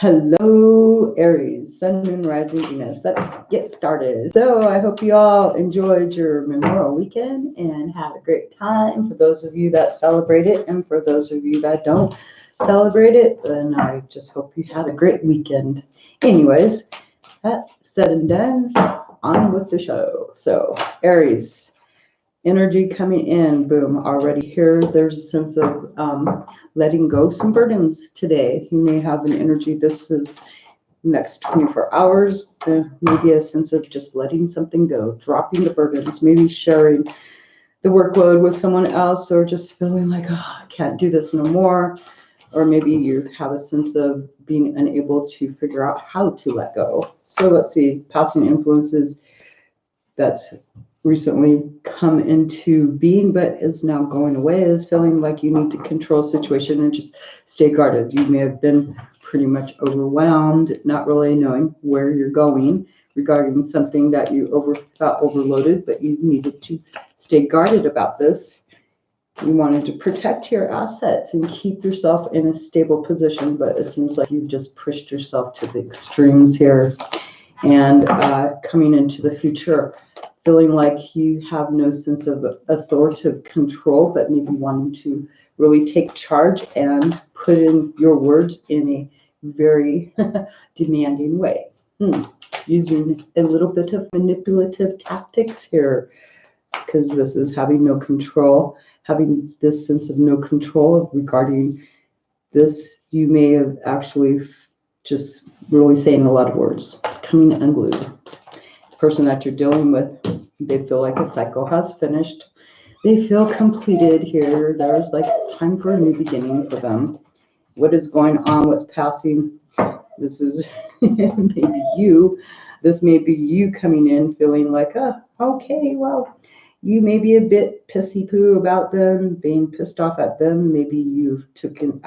Hello, Aries, Sun, Moon, Rising, Venus. Let's get started. So I hope you all enjoyed your Memorial Weekend and had a great time. For those of you that celebrate it and for those of you that don't celebrate it, then I just hope you had a great weekend. Anyways, that said and done, on with the show. So Aries, energy coming in, boom, already here. There's a sense of letting go some burdens today. You may have an energy, this is next 24 hours, maybe a sense of just letting something go, dropping the burdens, maybe sharing the workload with someone else, or just feeling like, oh, I can't do this no more. Or maybe you have a sense of being unable to figure out how to let go. So let's see, passing influences that's recently come into being but is now going away is feeling like you need to control situation and just stay guarded. You may have been pretty much overwhelmed, not really knowing where you're going regarding something that you felt overloaded, but you needed to stay guarded about this. You wanted to protect your assets and keep yourself in a stable position, but it seems like you've just pushed yourself to the extremes here. And coming into the future, feeling like you have no sense of authoritative control, but maybe wanting to really take charge and put in your words in a very demanding way. Using a little bit of manipulative tactics here, because this is having no control, having this sense of no control regarding this. You may have actually just really saying a lot of words, coming unglued. The person that you're dealing with, they feel like a cycle has finished. They feel completed here. There's like time for a new beginning for them. What is going on? What's passing? This is maybe you. This may be you coming in feeling like, oh, okay, well, you may be a bit pissy poo about them, being pissed off at them. Maybe you took an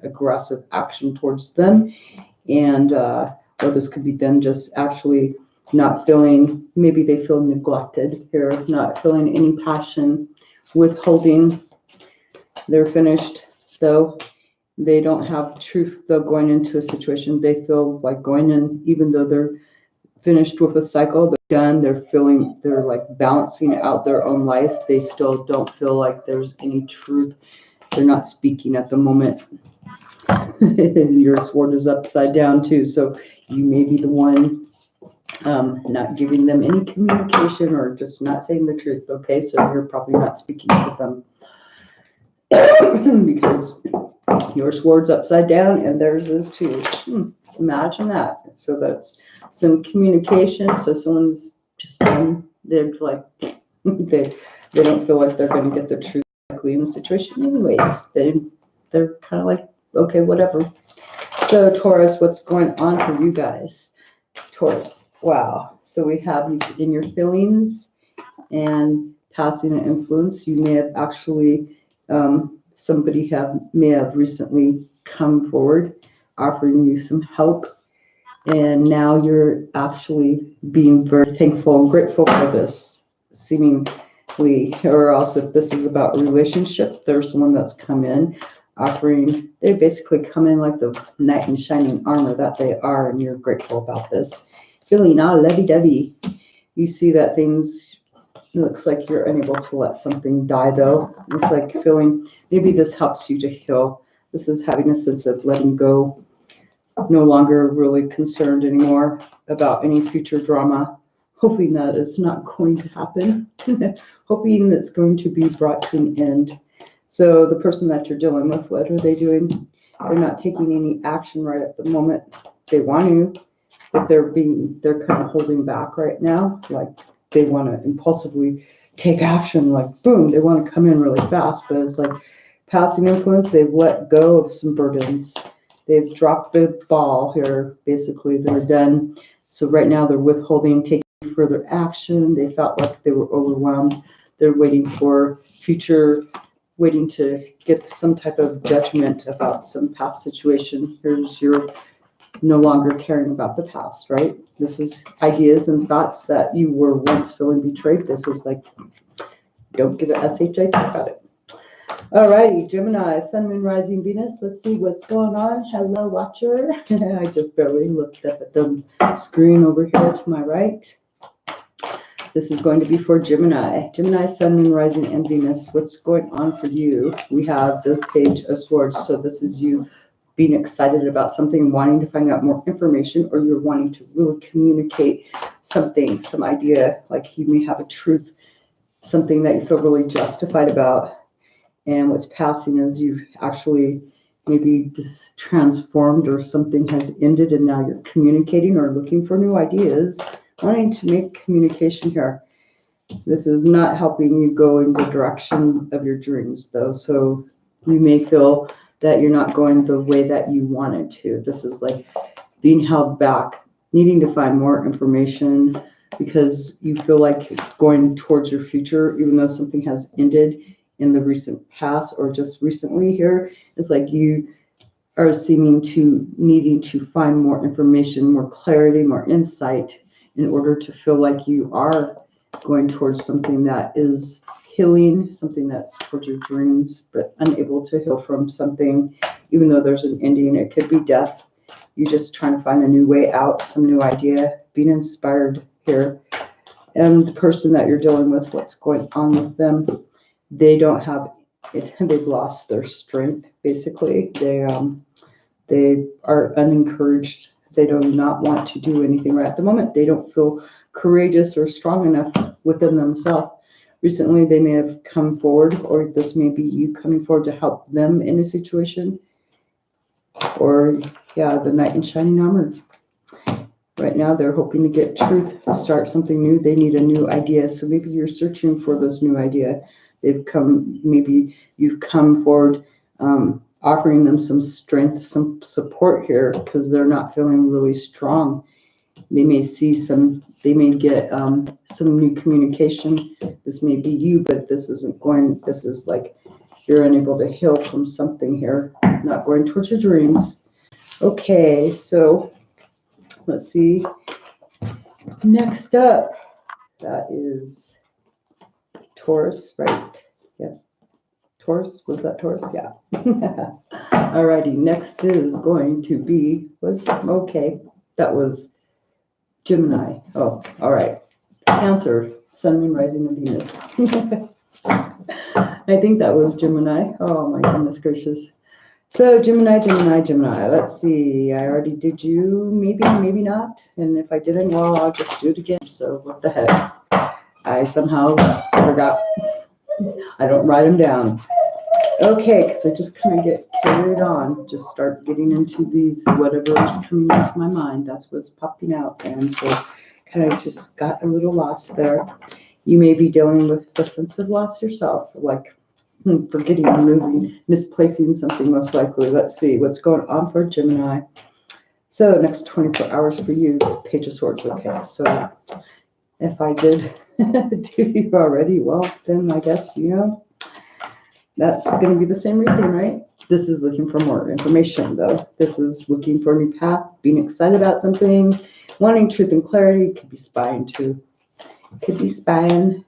aggressive action towards them. And or this could be them just actually not feeling, maybe they feel neglected here, not feeling any passion, withholding. They're finished, though. They don't have truth, though, going into a situation. They feel like going in, even though they're finished with a cycle, they're done, they're like balancing out their own life. They still don't feel like there's any truth. They're not speaking at the moment. Your sword is upside down too, so you may be the one not giving them any communication or just not saying the truth. Okay, so you're probably not speaking with them because your sword's upside down and theirs is too. Imagine that. So that's some communication. So someone's just they're like they don't feel like they're going to get the truth directly in the situation anyways. They're kind of like, okay, whatever. So Taurus, what's going on for you guys? Taurus, wow. So we have you in your feelings and passing an influence. You may have actually, somebody may have recently come forward offering you some help. And now you're actually being very thankful and grateful for this, seemingly, or else if this is about relationship, there's someone that's come in offering, they basically come in like the knight in shining armor that they are, and you're grateful about this. Feeling all lovey-dovey. You see that things, it looks like you're unable to let something die though. It's like feeling, maybe this helps you to heal. This is having a sense of letting go, no longer really concerned anymore about any future drama, hoping that it's not going to happen, hoping it's going to be brought to an end. So the person that you're dealing with, what are they doing? They're not taking any action right at the moment. They want to, but they're kind of holding back right now. Like they want to impulsively take action, like boom, they want to come in really fast, but it's like passing influence. They've let go of some burdens. They've dropped the ball here. Basically, they're done. So right now they're withholding, taking further action. They felt like they were overwhelmed. They're waiting for future, waiting to get some type of judgment about some past situation. Here's your no longer caring about the past, right? This is ideas and thoughts that you were once feeling betrayed. This is like, don't give it SHIT about it. All righty, Gemini, Sun, Moon, Rising, Venus. Let's see what's going on. Hello, Watcher. I just barely looked up at the screen over here to my right. This is going to be for Gemini. Gemini, Sun, Moon, Rising, and Venus. What's going on for you? We have the Page of Swords. So this is you being excited about something, wanting to find out more information, or you're wanting to really communicate something, some idea, like you may have a truth, something that you feel really justified about. And what's passing is you've actually maybe just transformed, or something has ended and now you're communicating or looking for new ideas, wanting to make communication here. This is not helping you go in the direction of your dreams, though. So you may feel that you're not going the way that you wanted to. This is like being held back, needing to find more information because you feel like going towards your future, even though something has ended in the recent past or just recently here. It's like you are seeming to needing to find more information, more clarity, more insight in order to feel like you are going towards something that is healing, something that's towards your dreams, but unable to heal from something, even though there's an ending. It could be death. You're just trying to find a new way out, some new idea, being inspired here. And the person that you're dealing with, what's going on with them, they don't have it. They've lost their strength, basically. They are unencouraged. They do not want to do anything right at the moment. They don't feel courageous or strong enough within themselves. Recently, they may have come forward, or this may be you coming forward to help them in a situation. Or, yeah, the knight in shining armor. Right now, they're hoping to get truth, start something new. They need a new idea. So maybe you're searching for this new idea. Maybe you've come forward, offering them some strength, some support here, because they're not feeling really strong. They may get some new communication. This may be you, but this is like you're unable to heal from something here, not going towards your dreams. Okay, so let's see. Next up, that is Taurus, right? Yes. Taurus, was that Taurus? Yeah. Alrighty, next is going to be, that was Gemini. Oh, all right. Cancer, Sun, Moon, Rising, and Venus. I think that was Gemini. Oh my goodness gracious. So Gemini. Let's see. I already did you, maybe not. And if I didn't, well, I'll just do it again. So what the heck? I somehow forgot. I don't write them down. Okay, because I just kind of get carried on, just start getting into these, whatever's coming into my mind, that's what's popping out. And so kind of just got a little lost there. You may be dealing with a sense of loss yourself, like forgetting, moving, misplacing something most likely. Let's see what's going on for Gemini. So next 24 hours for you, Page of Swords. Okay, so if I did do you already, well, then I guess, that's going to be the same reading, right? This is looking for more information, though. This is looking for a new path, being excited about something, wanting truth and clarity. Could be spying, too. Could be spying.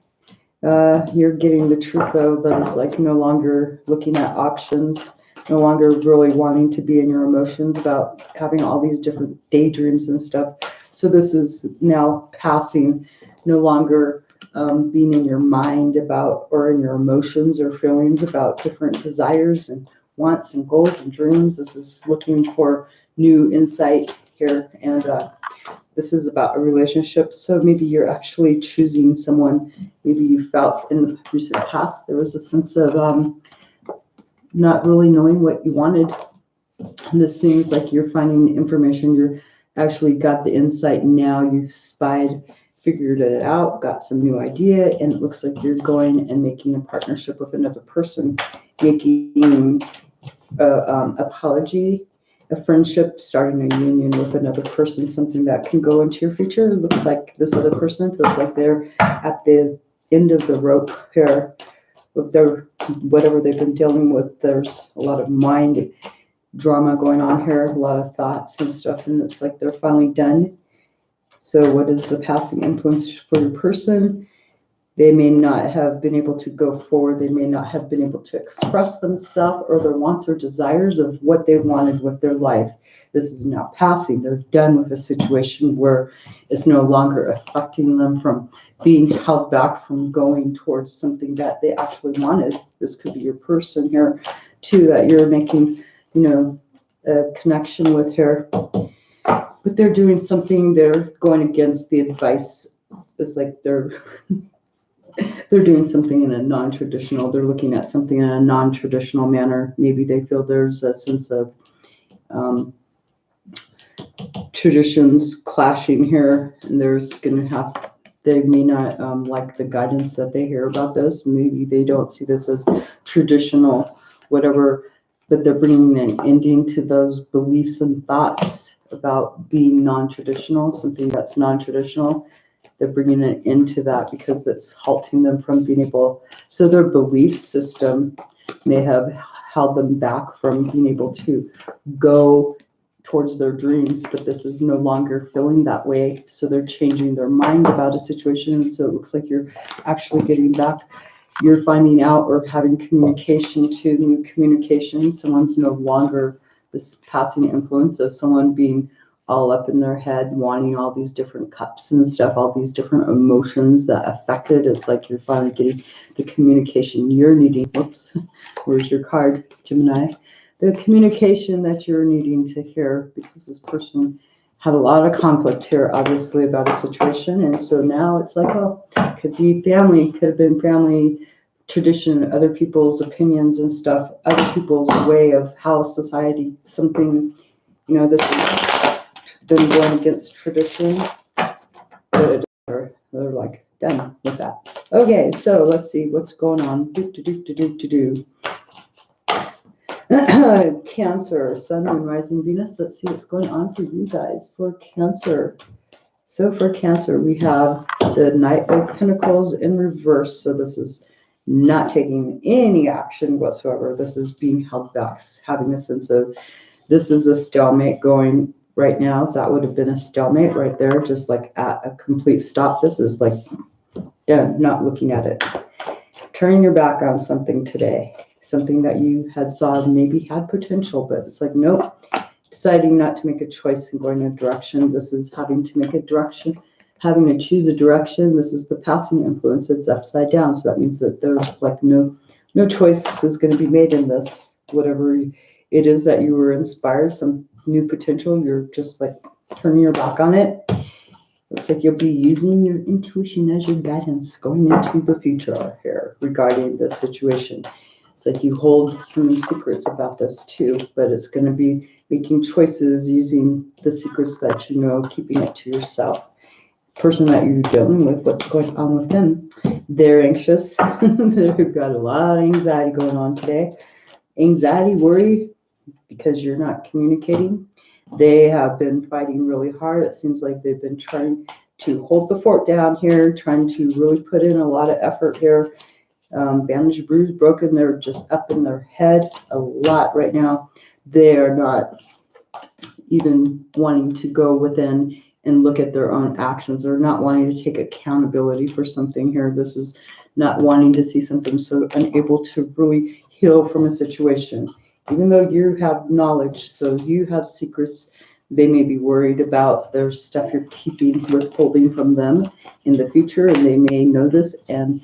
You're getting the truth, though. There's like no longer looking at options, no longer really wanting to be in your emotions about having all these different daydreams and stuff. So this is now passing, no longer being in your mind about, or in your emotions or feelings about different desires and wants and goals and dreams. This is looking for new insight here. And this is about a relationship. So maybe you're actually choosing someone. Maybe you felt in the recent past there was a sense of not really knowing what you wanted. And this seems like you're finding information. You're actually got the insight now. You've figured it out, got some new idea, and it looks like you're going and making a partnership with another person, making apology, a friendship, starting a union with another person, something that can go into your future. It looks like this other person feels like they're at the end of the rope here with their whatever they've been dealing with. There's a lot of mind drama going on here, a lot of thoughts and stuff, and it's like they're finally done. So what is the passing influence for your person? They may not have been able to go forward. They may not have been able to express themselves or their wants or desires of what they wanted with their life. This is now passing. They're done with a situation where it's no longer affecting them from being held back from going towards something that they actually wanted. This could be your person here too, that you're making, a connection with here. But they're doing something, they're going against the advice. It's like they're doing something in a non-traditional, they're looking at something in a non-traditional manner. Maybe they feel there's a sense of traditions clashing here, and they may not like the guidance that they hear about this. Maybe they don't see this as traditional, whatever, but they're bringing an ending to those beliefs and thoughts about being non-traditional, something that's non-traditional. They're bringing an end to that because it's halting them from being able, so their belief system may have held them back from being able to go towards their dreams, but this is no longer feeling that way. So they're changing their mind about a situation. So it looks like you're actually getting back, you're finding out or having communication to new communication. Someone's no longer this passing influence of someone being all up in their head, wanting all these different cups and stuff, all these different emotions that affect it. It's like you're finally getting the communication you're needing. Whoops, where's your card, Gemini? The communication that you're needing to hear, because this person had a lot of conflict here, obviously, about a situation. And so now it's like, oh, could be family, could have been family tradition, other people's opinions and stuff, other people's way of how society, something, this has been going against tradition. But they're like done with that. Okay, so let's see what's going on. Cancer, Sun, Moon, Rising, Venus. Let's see what's going on for you guys for Cancer. So for Cancer, we have the Knight of Pentacles in reverse. So this is not taking any action whatsoever. This is being held back, having a sense of this is a stalemate going right now. That would have been a stalemate right there, just like at a complete stop. This is like, yeah, not looking at it. Turning your back on something today. Something that you had saw maybe had potential, but it's like, nope, deciding not to make a choice and going in a direction. This is having to make a direction, having to choose a direction. This is the passing influence. It's upside down. So that means that there's like no choice is going to be made in this, whatever it is that you were inspired, some new potential. You're just like turning your back on it. Looks like you'll be using your intuition as your guidance going into the future here regarding this situation. It's like you hold some secrets about this too, but it's going to be making choices using the secrets that you know, keeping it to yourself. Person that you're dealing with, what's going on with them? They're anxious. They've got a lot of anxiety going on today. Anxiety, worry, because you're not communicating. They have been fighting really hard. It seems like they've been trying to hold the fort down here, trying to really put in a lot of effort here. Bandaged, bruised, broken. They're just up in their head a lot right now. They are not even wanting to go within and look at their own actions. They're not wanting to take accountability for something here. This is not wanting to see something, so unable to really heal from a situation. Even though you have knowledge, so you have secrets, they may be worried about there's stuff you're keeping, withholding from them in the future, and they may know this, and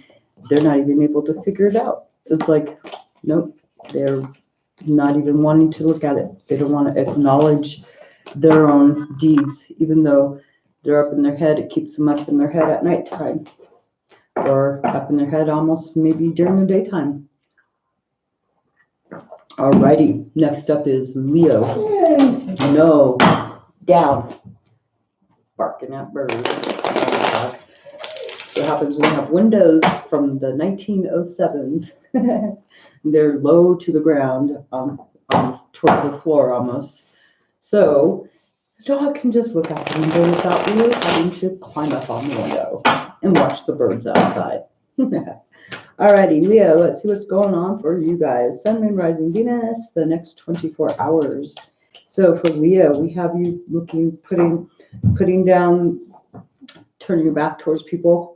they're not even able to figure it out. It's like, nope, they're not even wanting to look at it. They don't want to acknowledge their own deeds, even though they're up in their head. It keeps them up in their head at nighttime, or up in their head almost maybe during the daytime. Alrighty, next up is Leo. No, down, barking at birds. What happens when you have windows from the 1907s? They're low to the ground, towards the floor almost. So the dog can just look out the window without you having to climb up on the window and watch the birds outside. Alrighty, Leo, let's see what's going on for you guys. Sun, Moon, Rising, Venus, the next 24 hours. So for Leo, we have you looking, putting down, turning your back towards people.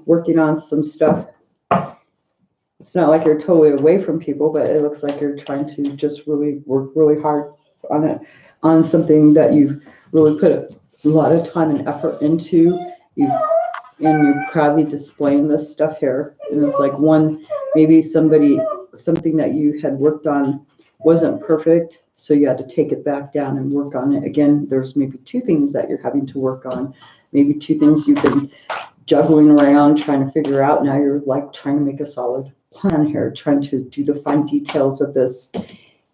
working on some stuff. It's not like you're totally away from people, but it looks like you're trying to just really work really hard on it, on something that you've really put a lot of time and effort into. You're proudly displaying this stuff here. And it's like maybe something that you had worked on wasn't perfect, so you had to take it back down and work on it again. There's maybe two things that you're having to work on, maybe two things you've been juggling around, trying to figure out. Now you're like trying to make a solid plan here, trying to do the fine details of this.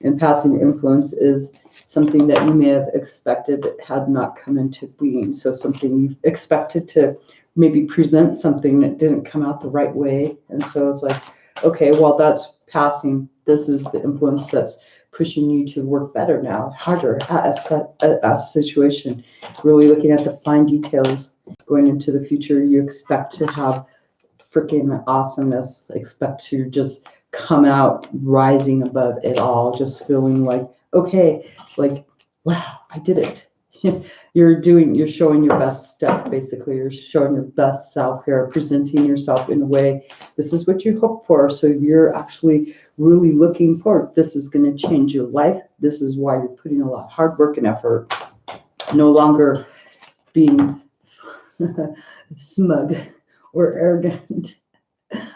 And passing influence is something that you may have expected that had not come into being. So something you expected to maybe present something that didn't come out the right way. And so it's like, okay, well, that's passing. This is the influence that's pushing you to work better now, harder at a situation, really looking at the fine details going into the future. You expect to have freaking awesomeness, expect to just come out rising above it all, just feeling like, okay, like, wow, I did it. You're showing your best step, basically. You're showing your best self here, presenting yourself in a way. This is what you hope for. So you're actually really looking forward. This is going to change your life. This is why you're putting a lot of hard work and effort. No longer being smug or arrogant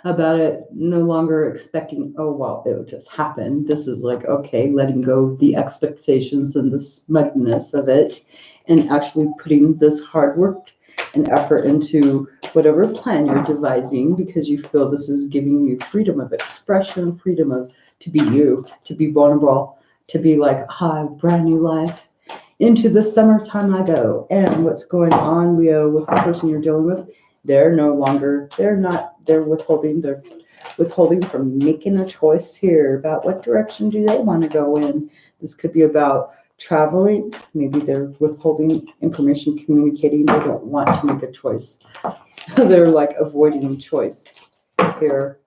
about it, no longer expecting, oh, well, it'll just happen. This is like, okay, letting go of the expectations and the smugness of it, and actually putting this hard work and effort into whatever plan you're devising, because you feel this is giving you freedom of expression, freedom to be you, to be vulnerable, to be like, hi, brand new life. Into the summertime I go. And what's going on, Leo, with the person you're dealing with? They're withholding from making a choice here about what direction do they want to go in. This could be about traveling. Maybe they're withholding information, communicating. They don't want to make a choice. They're like avoiding choice here.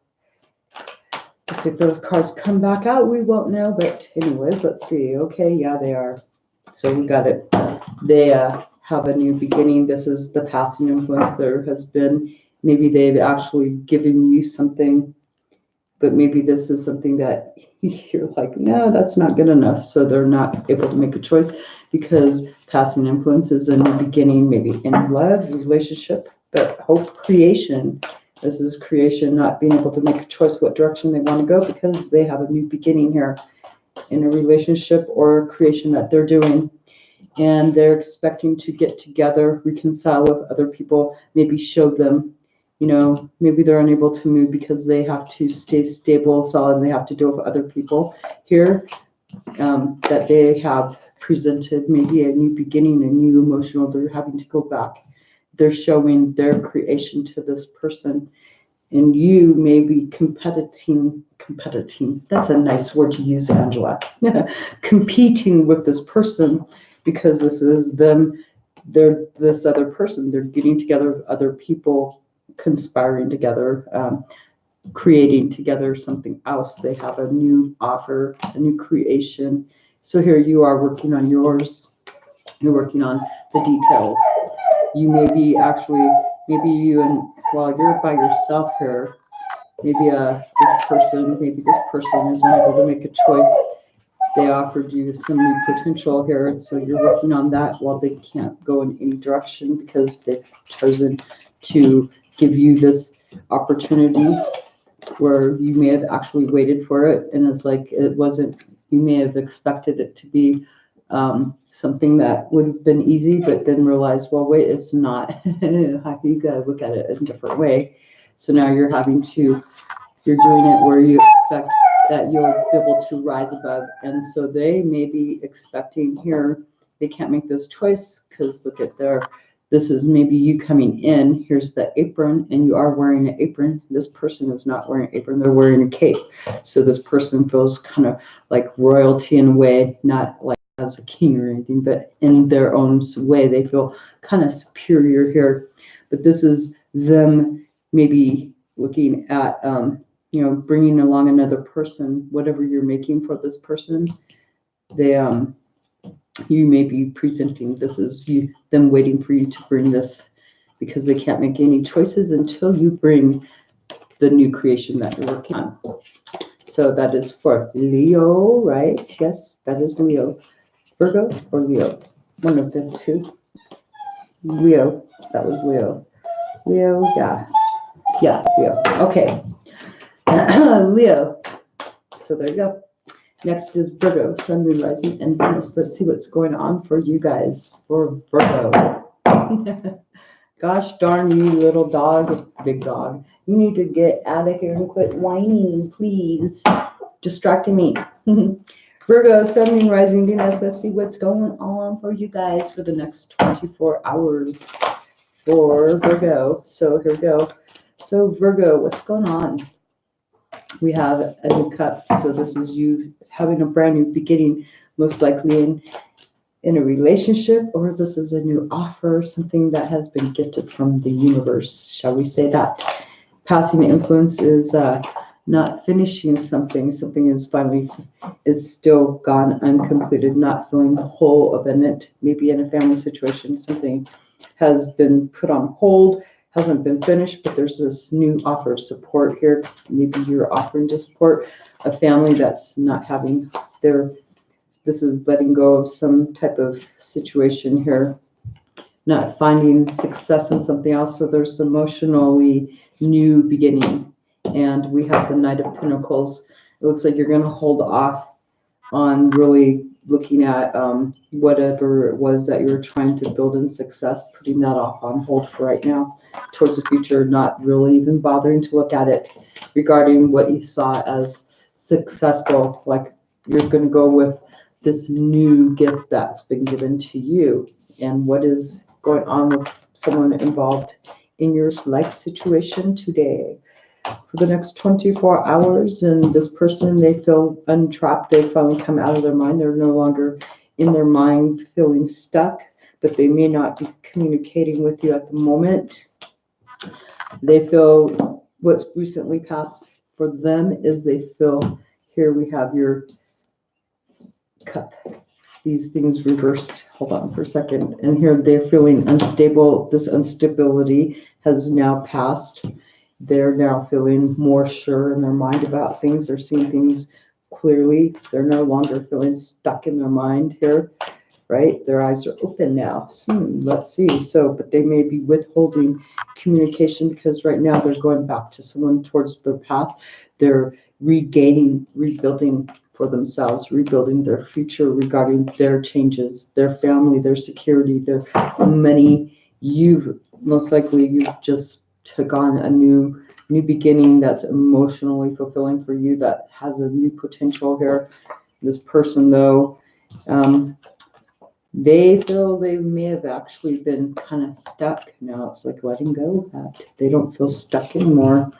Let's see if those cards come back out. We won't know, but anyways, let's see. Okay, yeah, they are. So we got it. They have a new beginning. This is the passing influence. There has been, maybe they've actually given you something, but maybe this is something that you're like, no, that's not good enough. So they're not able to make a choice, because passing influence is a new beginning, maybe in love, relationship, but hope, creation. This is creation, not being able to make a choice what direction they want to go, because they have a new beginning here in a relationship or creation that they're doing. And they're expecting to get together, reconcile with other people, maybe show them, maybe they're unable to move because they have to stay stable, solid, and they have to deal with other people here, that they have presented maybe a new beginning, a new emotional, they're having to go back. They're showing their creation to this person. And you may be competing. That's a nice word to use, Angela. Competing with this person, because this is them. They're this other person. They're getting together with other people, conspiring together, creating together something else. They have a new offer, a new creation. So here you are working on yours. You're working on the details. You may be while you're by yourself here, maybe this person isn't able to make a choice. They offered you some new potential here, so you're working on that while they can't go in any direction, because they've chosen to give you this opportunity where you may have actually waited for it, and it's like it wasn't, you may have expected it to be something that would have been easy, but then realized, well, wait, it's not. You gotta look at it in a different way. So now you're doing it where you expect that you'll be able to rise above. And so they may be expecting here, they can't make this choice, because look at this is maybe you coming in, here's the apron, and you are wearing an apron. This person is not wearing an apron, they're wearing a cape. So this person feels kind of like royalty in a way, not like as a king or anything, but in their own way, they feel kind of superior here. But this is them maybe looking at, bringing along another person, whatever you're making for this person. You may be presenting, this is them waiting for you to bring this because they can't make any choices until you bring the new creation that you're working on. So that is for Leo, right? Yes, that is Leo. Virgo or Leo? One of the two. Leo. That was Leo. Leo, yeah. Yeah, Leo. Okay. Leo. So there you go. Next is Virgo, Sun, Moon, Rising, and Venus. Let's see what's going on for you guys for Virgo. Gosh darn you, little dog, big dog. You need to get out of here and quit whining, please. Distracting me. Virgo, Sun, Moon, Rising, Venus. Let's see what's going on for you guys for the next 24 hours for Virgo. So here we go. So Virgo, what's going on? We have a new cup. So this is you having a brand new beginning, most likely in a relationship, or this is a new offer, something that has been gifted from the universe. Shall we say that? Passing influence is not finishing something. Something is still gone uncompleted, not feeling whole, abundant. Maybe in a family situation, something has been put on hold, hasn't been finished, but there's this new offer of support here. Maybe you're offering to support a family that's not having this is letting go of some type of situation here, not finding success in something else. So there's emotionally new beginning. And we have the Knight of Pentacles. It looks like you're going to hold off on really looking at whatever it was that you were trying to build in success, putting that off on hold for right now towards the future, not really even bothering to look at it regarding what you saw as successful. Like you're going to go with this new gift that's been given to you and what is going on with someone involved in your life situation today. For the next 24 hours, and this person, they feel untrapped. They finally come out of their mind. They're no longer in their mind feeling stuck, but they may not be communicating with you at the moment. They feel what's recently passed for them is they feel, here we have your cup. These things reversed. Hold on for a second. And here they're feeling unstable. This instability has now passed. They're now feeling more sure in their mind about things. They're seeing things clearly. They're no longer feeling stuck in their mind here, right? Their eyes are open now. Let's see. So, but they may be withholding communication because right now they're going back to someone towards their past. They're rebuilding for themselves, rebuilding their future regarding their changes, their family, their security, their money. You've just took on a new beginning that's emotionally fulfilling for you, that has a new potential here. This person, though, they feel they may have actually been kind of stuck. Now it's like letting go of that. They don't feel stuck anymore.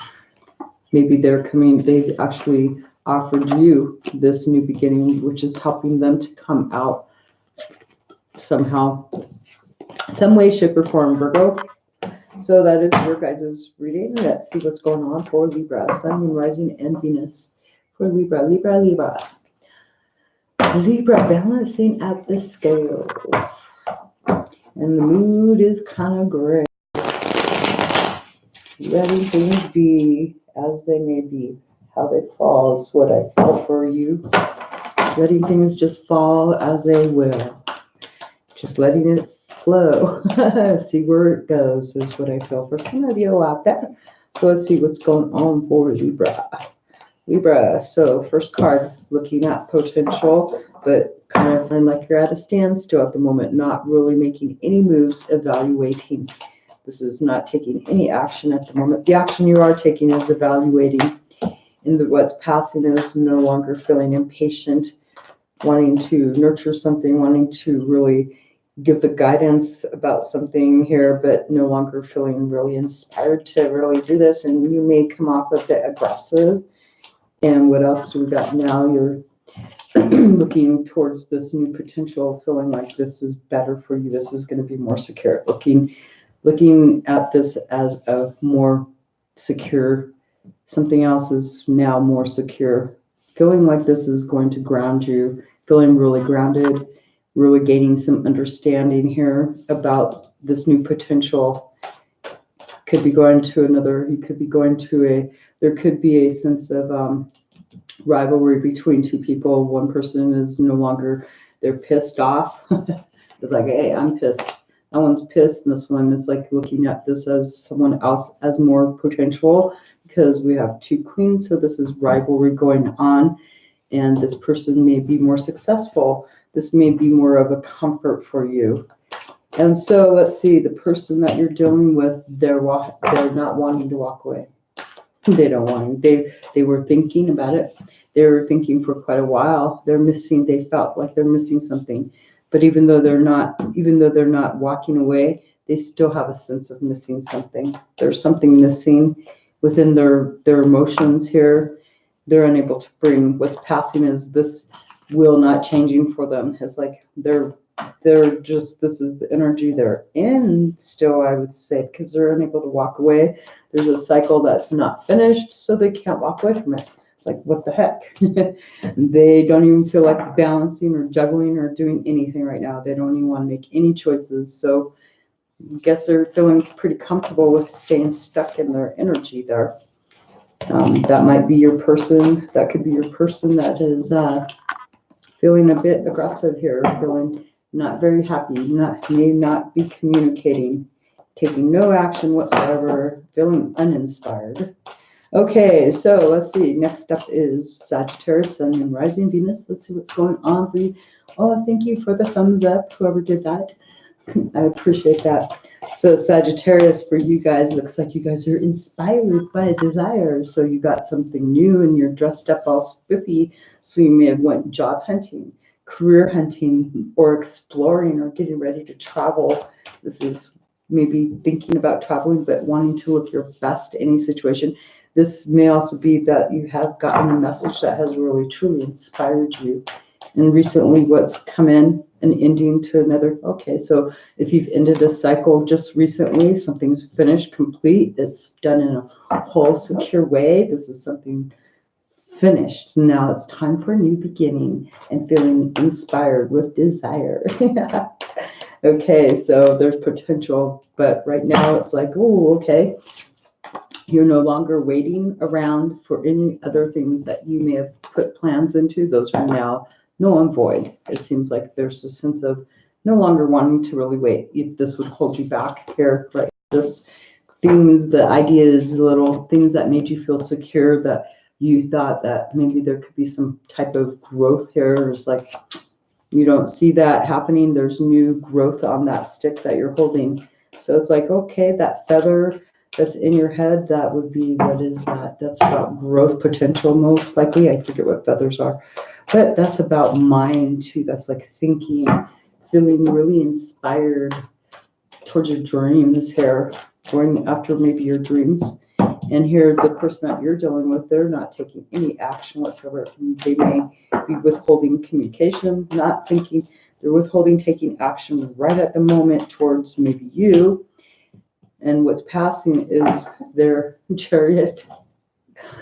Maybe they've actually offered you this new beginning, which is helping them to come out somehow, some way, shape, or form, Virgo. So that is your guys' reading. Let's see what's going on for Libra, Sun, Moon, Rising, and Venus. For Libra, Libra, balancing at the scales. And the mood is kind of gray. Letting things be as they may be, how they fall is what I feel for you. Letting things just fall as they will. Just letting it flow. See where it goes is what I feel for some of you out there. So let's see what's going on for Libra. So first card, looking at potential, but kind of feeling like you're at a standstill at the moment, not really making any moves, evaluating. This is not taking any action at the moment. The action you are taking is evaluating. And what's passing is no longer feeling impatient, wanting to nurture something, wanting to really give the guidance about something here, but no longer feeling really inspired to really do this. And you may come off a bit aggressive. And what else do we got now? You're looking towards this new potential, feeling like this is better for you. This is going to be more secure. Looking at this as a more secure, something else is now more secure. Feeling like this is going to ground you, feeling really grounded, really gaining some understanding here about this new potential Could be going to another, you could be going to there could be a sense of rivalry between two people. One person is no longer, they're pissed off. It's like, hey, I'm pissed. That one's pissed, and this one is like looking at this as someone else as more potential, because we have two queens, so this is rivalry going on, and this person may be more successful. This may be more of a comfort for you. And so let's see, the person that you're dealing with, they're not wanting to walk away. They don't want to. They were thinking about it. They were thinking for quite a while. They felt like they're missing something. But even though they're not walking away, they still have a sense of missing something. There's something missing within their emotions here. They're unable to bring what's passing is this will not changing for them. It's like they're just, this is the energy they're in still, I would say, because they're unable to walk away. There's a cycle that's not finished, so they can't walk away from it. It's like, what the heck? They don't even feel like balancing or juggling or doing anything right now. They don't even want to make any choices. So I guess they're feeling pretty comfortable with staying stuck in their energy there. That might be your person. That could be your person that is feeling a bit aggressive here, feeling not very happy, may not be communicating, taking no action whatsoever, feeling uninspired. Okay, so let's see. Next up is Sagittarius, Sun, and Rising Venus. Let's see what's going on for you. Oh, thank you for the thumbs up, whoever did that. I appreciate that. So Sagittarius, for you guys, looks like you guys are inspired by a desire. So you got something new and you're dressed up all spiffy. So you may have went job hunting, career hunting, or exploring, or getting ready to travel. This is maybe thinking about traveling, but wanting to look your best in any situation. This may also be that you have gotten a message that has really, truly inspired you. And recently what's come in, an ending to another. Okay, so if you've ended a cycle just recently, something's finished, complete, it's done in a whole secure way. This is something finished. Now it's time for a new beginning and feeling inspired with desire. Okay, so there's potential, but right now it's like, oh, okay. You're no longer waiting around for any other things that you may have put plans into. Those are now null and void. It seems like there's a sense of no longer wanting to really wait. This would hold you back here, right? This things, the ideas, little things that made you feel secure, that you thought that maybe there could be some type of growth here. It's like you don't see that happening. There's new growth on that stick that you're holding. So it's like, okay, that feather that's in your head, that would be, what is that? That's about growth potential, most likely. I forget what feathers are, but that's about mind too. That's like thinking, feeling really inspired towards your dreams here, going after maybe your dreams. And here, the person that you're dealing with, they're not taking any action whatsoever. They may be withholding communication, not thinking. They're withholding taking action right at the moment towards maybe you. And what's passing is their chariot,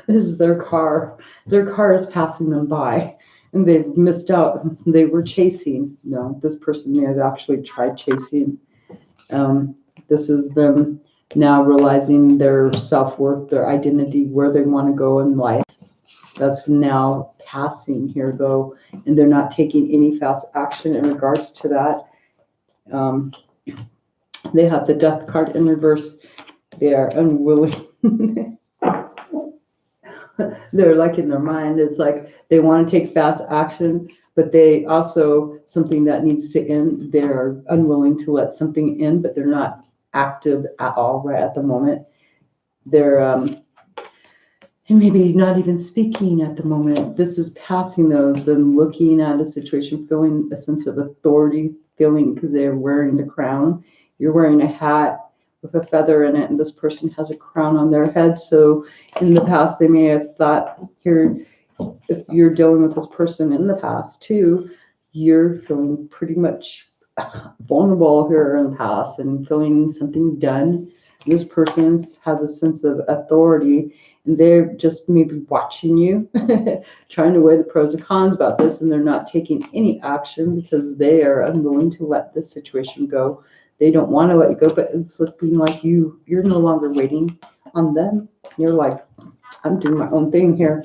is their car. Their car is passing them by, and they've missed out. They were chasing. No, this person may have actually tried chasing. This is them now realizing their self-worth, their identity, where they want to go in life. That's now passing here, though, and they're not taking any fast action in regards to that. They have the death card in reverse. They are unwilling. They're like in their mind, it's like they want to take fast action, but they also, something that needs to end, they're unwilling to let something in, but they're not active at all right at the moment. They're and maybe not even speaking at the moment. This is passing, though, them looking at a situation, feeling a sense of authority, feeling, because they're wearing the crown. You're wearing a hat with a feather in it, and this person has a crown on their head. So in the past, they may have thought, here, if you're dealing with this person in the past too, you're feeling pretty much vulnerable here in the past and feeling something's done. This person has a sense of authority, and they're just maybe watching you, trying to weigh the pros and cons about this, and they're not taking any action because they are unwilling to let this situation go. they don't want to let you go, but it's looking like you're no longer waiting on them. You're like, I'm doing my own thing here.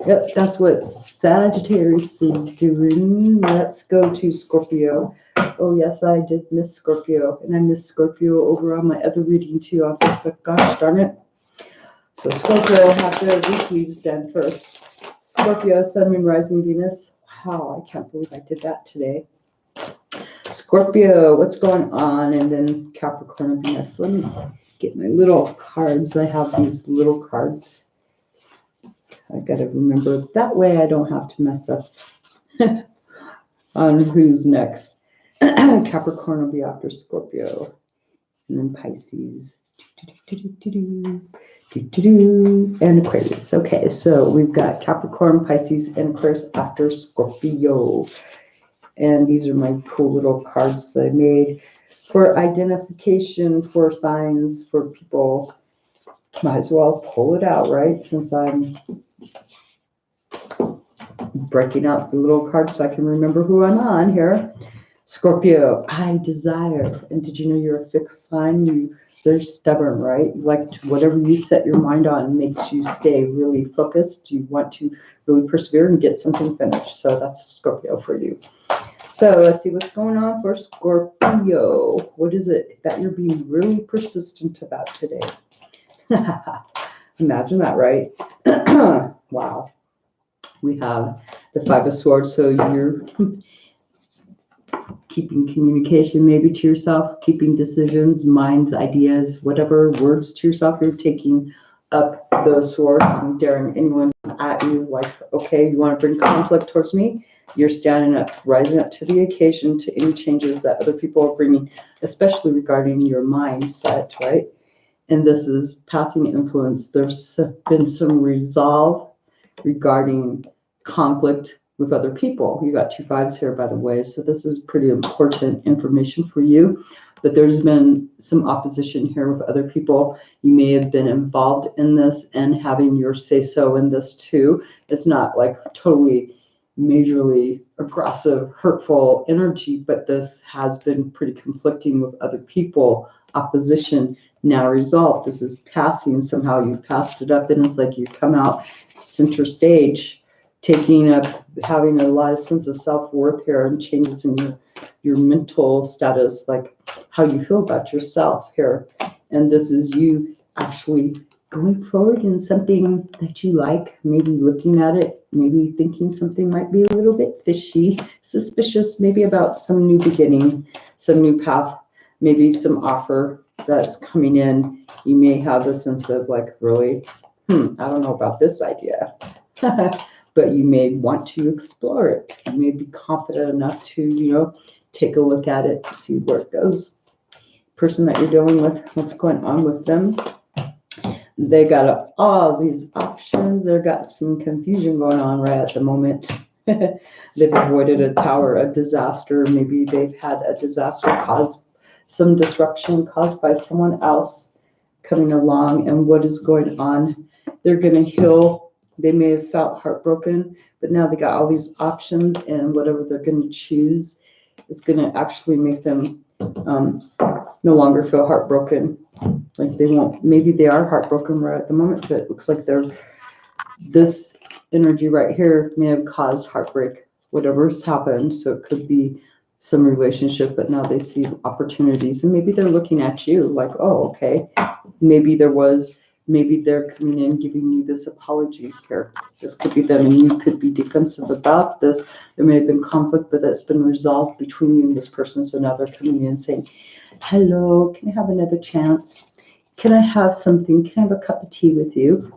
Yep, that's what Sagittarius is doing. Let's go to Scorpio. Oh, yes, I did miss Scorpio. And I missed Scorpio over on my other reading too on Facebook. Gosh darn it. So Scorpio will have their weeklies done first. Scorpio, Sun, Moon, Rising, Venus. Wow, I can't believe I did that today. Scorpio, what's going on? And then Capricorn will be next. Let me get my little cards. I have these little cards. I got to remember that way I don't have to mess up on who's next. Capricorn will be after Scorpio. And then Pisces. And Aquarius. Okay, so we've got Capricorn, Pisces, and Aquarius after Scorpio. And these are my cool little cards that I made for identification, for signs, for people. Might as well pull it out, right? Since I'm breaking out the little cards so I can remember who I'm on here. Scorpio, I desire. And did you know you're a fixed sign? They're stubborn, right? Like whatever you set your mind on makes you stay really focused. You want to really persevere and get something finished. So that's Scorpio for you. So let's see what's going on for Scorpio. What is it that you're being really persistent about today? Imagine that, right? Wow. We have the Five of Swords. So you're keeping communication maybe to yourself, keeping decisions, minds, ideas, whatever words to yourself. You're taking up those swords and daring anyone at you like, okay, you want to bring conflict towards me? You're standing up, rising up to the occasion to any changes that other people are bringing, especially regarding your mindset, right? And this is passing influence. There's been some resolve regarding conflict with other people. You got 2 5s here, by the way, so this is pretty important information for you. But there's been some opposition here with other people. You may have been involved in this and having your say-so in this too. It's not like totally majorly aggressive, hurtful energy, but this has been pretty conflicting with other people. Opposition now resolved. This is passing. Somehow you passed it up, and it's like you come out center stage, taking up, having a lot of sense of self-worth here and changes in your mental status, like how you feel about yourself here. And this is you actually going forward in something that you like, maybe looking at it, maybe thinking something might be a little bit fishy, suspicious, maybe about some new beginning, some new path, maybe some offer that's coming in. You may have a sense of like, really, I don't know about this idea. But you may want to explore it. You may be confident enough to, take a look at it, see where it goes. Person that you're dealing with, what's going on with them. They got all these options. They've got some confusion going on right at the moment. They've avoided a tower, a disaster. Maybe they've had a disaster cause some disruption caused by someone else coming along. And what is going on? They're going to heal. They may have felt heartbroken, but now they got all these options, and whatever they're going to choose is going to actually make them no longer feel heartbroken. Like they won't, maybe they are heartbroken right at the moment, but it looks like this energy right here may have caused heartbreak, whatever's happened. So it could be some relationship, but now they see opportunities, and maybe they're looking at you like, oh, okay, maybe they're coming in giving you this apology here. This could be them, and you could be defensive about this. There may have been conflict, but that's been resolved between you and this person. So now they're coming in saying, hello, can I have another chance? Can I have something? Can I have a cup of tea with you?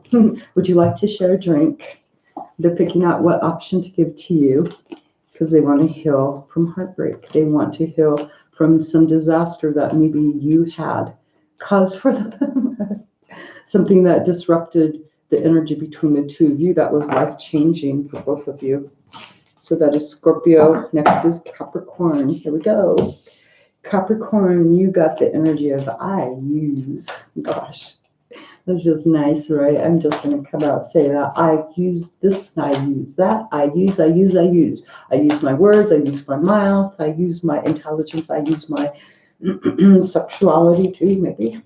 Would you like to share a drink? They're picking out what option to give to you because they want to heal from heartbreak. They want to heal from some disaster that maybe you had caused for them. Something that disrupted the energy between the two of you that was life-changing for both of you. So that is Scorpio. Next is Capricorn. Here we go. Capricorn, you got the energy of I use. Gosh, that's just nice, right? I'm just going to come out and say that. I use this, I use that. I use. I use my words. I use my mouth. I use my intelligence. I use my sexuality too, maybe.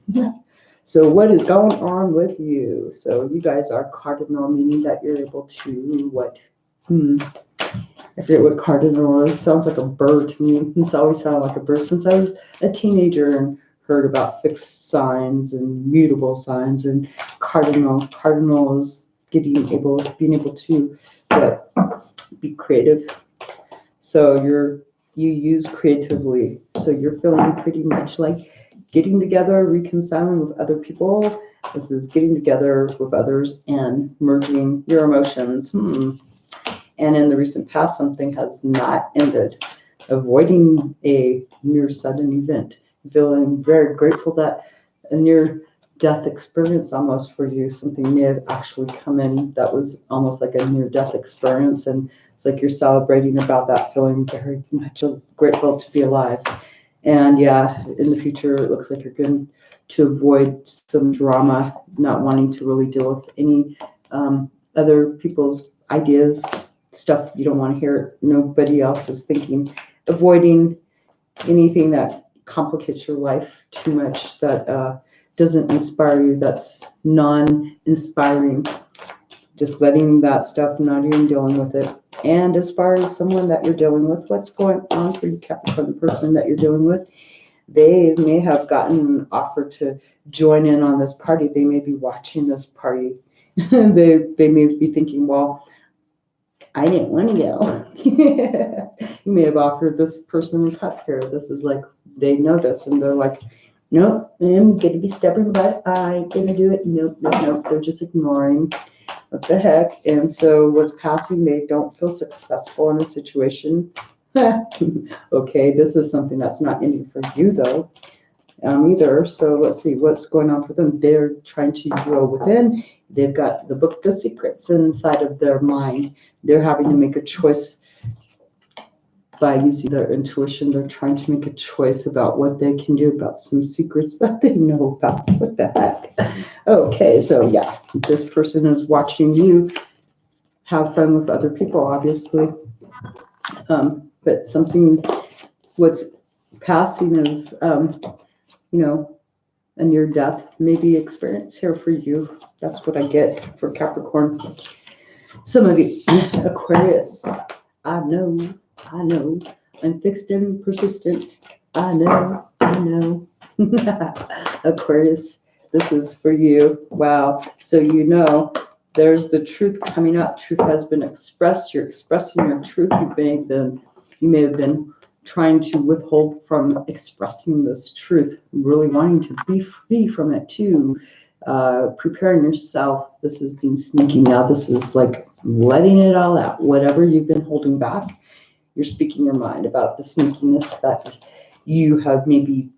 So what is going on with you? So you guys are cardinal, meaning that you're able to what? I forget what cardinal is. Sounds like a bird to me. It's always sounded like a bird since I was a teenager and heard about fixed signs and mutable signs and cardinal. Cardinal is being able to what? Be creative. So you use creatively. So you're feeling pretty much like getting together, reconciling with other people. This is getting together with others and merging your emotions. And in the recent past, something has not ended. Avoiding a near sudden event. Feeling very grateful that a near death experience almost for you, something may have actually come in that was almost like a near death experience. And it's like you're celebrating about that, feeling very much grateful to be alive. And yeah, in the future, it looks like you're going to avoid some drama, not wanting to really deal with any other people's ideas, stuff you don't want to hear nobody else is thinking, avoiding anything that complicates your life too much, that doesn't inspire you, that's non-inspiring. Just letting that stuff, not even dealing with it. And as far as someone that you're dealing with, what's going on for you, Capricorn, the person that you're dealing with? They may have gotten an offer to join in on this party. They may be watching this party. They may be thinking, well, I didn't want to go. You may have offered this person a cup here. This is like, they know this and they're like, nope, I'm going to be stubborn, but I'm going to do it. Nope. They're just ignoring. What the heck? And so what's passing, they don't feel successful in a situation. Okay, this is something that's not ending for you though, either. So let's see what's going on for them. They're trying to grow within. They've got the book of secrets inside of their mind. They're having to make a choice by using their intuition. They're trying to make a choice about what they can do about some secrets that they know about. What the heck? Okay, so yeah, this person is watching you have fun with other people, obviously. But something, what's passing is, a near death maybe experience here for you. That's what I get for Capricorn. Some of you, Aquarius, I know, I'm fixed and persistent. I know. Aquarius, this is for you. Wow. So there's the truth coming out. Truth has been expressed. You're expressing your truth. You may have been trying to withhold from expressing this truth, really wanting to be free from it too. Preparing yourself. This is being sneaky now. This is like letting it all out. Whatever you've been holding back, you're speaking your mind about the sneakiness that you have maybe,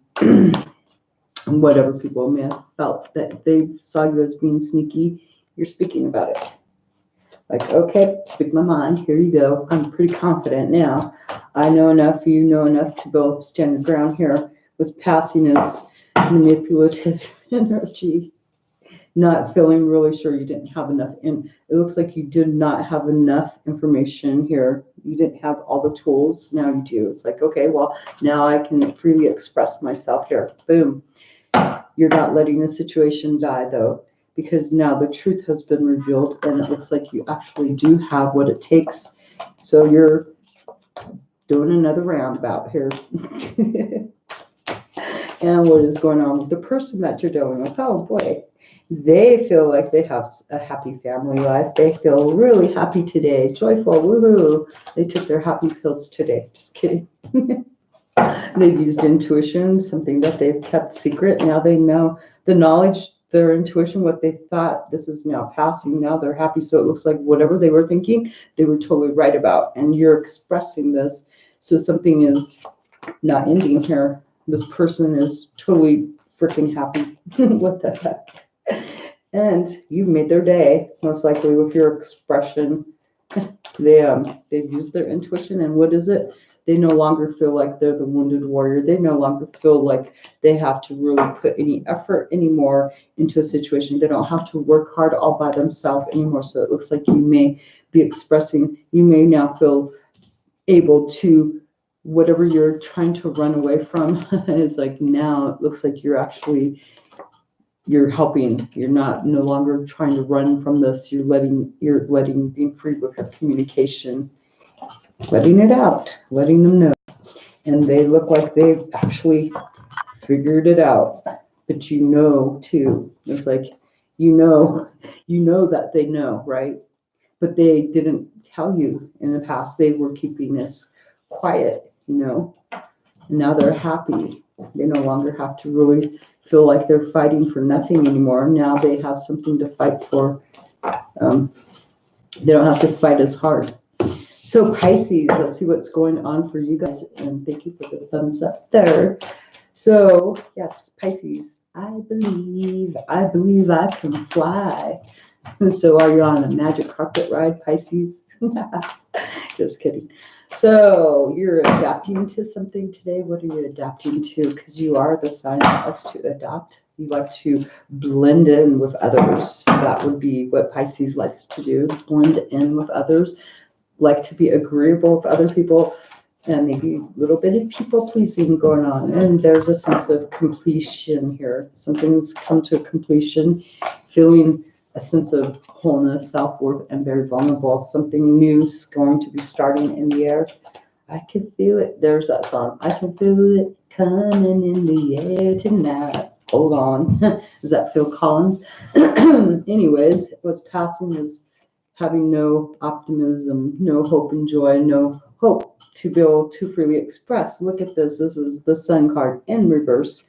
whatever people may have felt that they saw you as being sneaky, you're speaking about it. Like, okay, speak my mind, here you go. I'm pretty confident now. I know enough, you know enough to both stand your ground here. What's passing is manipulative energy. Not feeling really sure you didn't have enough. And it looks like you did not have enough information here. You didn't have all the tools. Now you do. It's like, okay, well, now I can freely express myself here. Boom. You're not letting the situation die, though, because now the truth has been revealed and it looks like you actually do have what it takes. So you're doing another roundabout here. And what is going on with the person that you're dealing with? Oh, boy. They feel like they have a happy family life. They feel really happy today, joyful, woohoo. They took their happy pills today. Just kidding. They've used intuition, something that they've kept secret. Now they know the knowledge, their intuition, what they thought, this is now passing. Now they're happy. So it looks like whatever they were thinking, they were totally right about. And you're expressing this. So something is not ending here. This person is totally freaking happy. What the heck? And you've made their day, most likely with your expression. They've used their intuition, and what is it? They no longer feel like they're the wounded warrior. They no longer feel like they have to really put any effort anymore into a situation. They don't have to work hard all by themselves anymore. So it looks like you may be expressing, you may now feel able to whatever you're trying to run away from is like now it looks like you're helping. You're no longer trying to run from this. You're being free with your communication, letting it out, letting them know. And they look like they've actually figured it out. But you know too. It's like you know that they know, right? But they didn't tell you in the past. They were keeping this quiet, And now they're happy. They no longer have to really feel like they're fighting for nothing anymore. Now they have something to fight for. They don't have to fight as hard. So Pisces, let's see what's going on for you guys. And thank you for the thumbs up there. So yes, Pisces, I believe I can fly. So are you on a magic carpet ride, Pisces? Just kidding. So you're adapting to something today. What are you adapting to? Because you are the sign that likes to adapt. You like to blend in with others. That would be what Pisces likes to do, is blend in with others, like to be agreeable with other people, and maybe a little bit of people pleasing going on. And there's a sense of completion here. Something's come to completion, feeling a sense of wholeness, self-worth, and very vulnerable. Something new is going to be starting in the air. I can feel it. There's that song. I can feel it coming in the air tonight. Hold on. Is that Phil Collins? Anyways, what's passing is having no optimism, no hope and joy, no hope to be able to freely express. Look at this. This is the Sun card in reverse.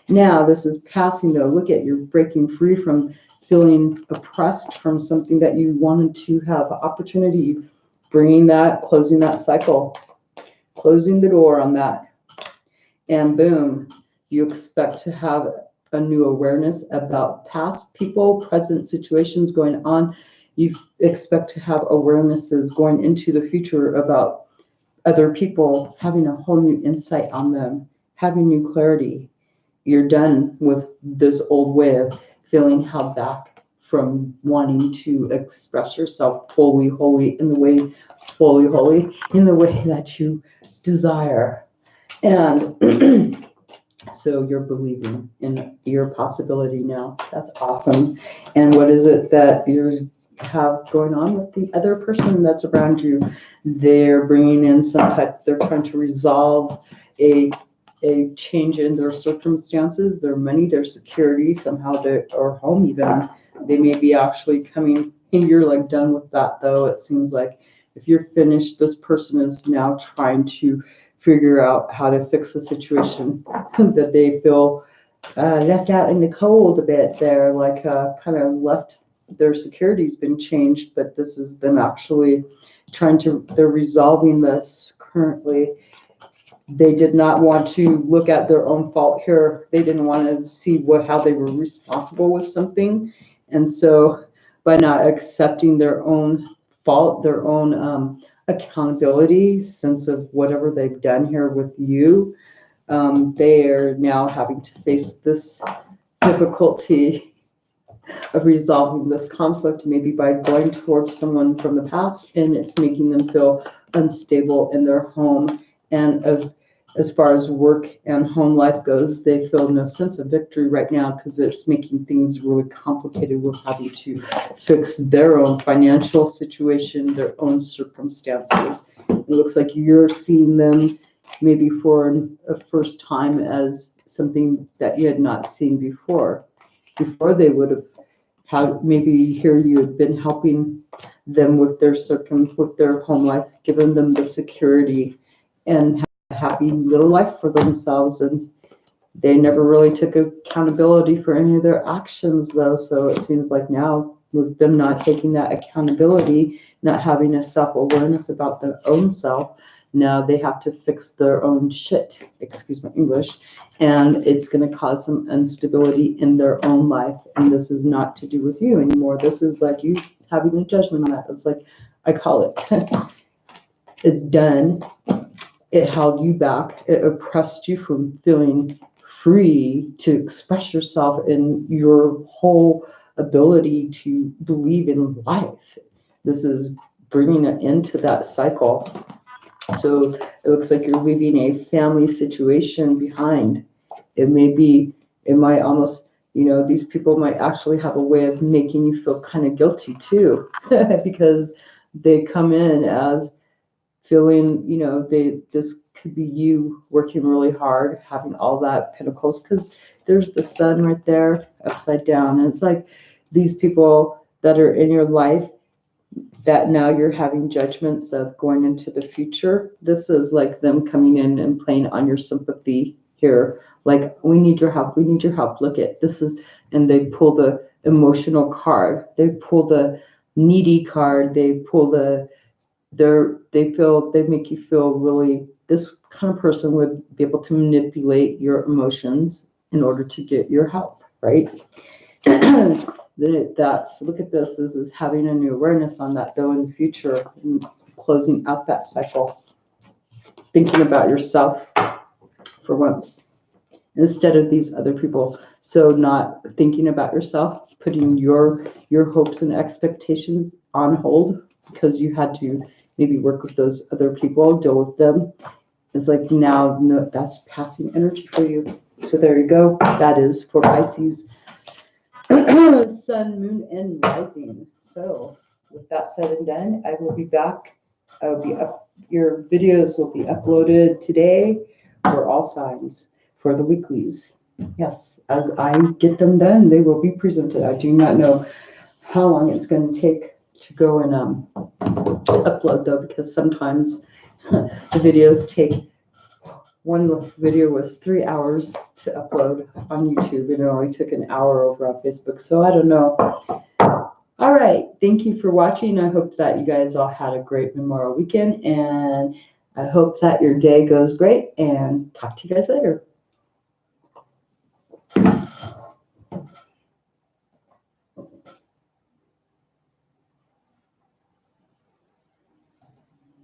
Now this is passing though. Look at, you're breaking free from feeling oppressed from something that you wanted to have opportunity, bringing that, closing that cycle, closing the door on that. And boom, you expect to have a new awareness about past people, present situations going on. You expect to have awarenesses going into the future about other people, having a whole new insight on them, having new clarity. You're done with this old way of feeling held back from wanting to express yourself fully, wholly, in the way that you desire. And so you're believing in your possibility now. That's awesome. And what is it that you have going on with the other person that's around you? They're bringing in they're trying to resolve a change in their circumstances, their money, their security, somehow, or home even. They may be actually coming, and you're like done with that though. It seems like if you're finished, this person is now trying to figure out how to fix the situation that they feel left out in the cold a bit. They're like kind of left, their security's been changed, but this is them actually they're resolving this currently. They did not want to look at their own fault here. They didn't want to see how they were responsible with something. And so by not accepting their own fault, their own accountability, sense of whatever they've done here with you, they are now having to face this difficulty of resolving this conflict, maybe by going towards someone from the past, and it's making them feel unstable in their home. And as far as work and home life goes, they feel no sense of victory right now because it's making things really complicated with having to fix their own financial situation, their own circumstances. It looks like you're seeing them maybe for a first time as something that you had not seen before. Before they would have had, maybe here you have been helping them with their home life, giving them the security and a happy little life for themselves. And they never really took accountability for any of their actions though. So it seems like now with them not taking that accountability, not having a self-awareness about their own self, now they have to fix their own shit, excuse my English, and it's going to cause some instability in their own life. And this is not to do with you anymore. This is like you having a judgment on that. It's like, I call it, it's done. It held you back. It oppressed you from feeling free to express yourself in your whole ability to believe in life. This is bringing it into that cycle. So it looks like you're leaving a family situation behind. It might almost, these people might actually have a way of making you feel kind of guilty too, because they come in as feeling, this could be you working really hard, having all that pentacles, because there's the sun right there upside down. And it's like these people that are in your life that now you're having judgments of going into the future. This is like them coming in and playing on your sympathy here. Like, we need your help. We need your help. Look at this and they pull the emotional card. They pull the needy card. They pull they make you feel really, this kind of person would be able to manipulate your emotions in order to get your help, right? Look at this is having a new awareness on that though in the future, and closing out that cycle, thinking about yourself for once instead of these other people. So not thinking about yourself, putting your hopes and expectations on hold because you had to maybe work with those other people, deal with them. It's like now, no, that's passing energy for you. So there you go. That is for Pisces. Sun, moon, and rising. So with that said and done, I will be back. I will be up. Your videos will be uploaded today for all signs for the weeklies. Yes, as I get them done, they will be presented. I do not know how long it's going to take to go and upload though, because sometimes the videos take. One video was 3 hours to upload on YouTube, and it only took an hour over on Facebook. So I don't know. All right. Thank you for watching. I hope that you guys all had a great Memorial weekend, and I hope that your day goes great, and talk to you guys later.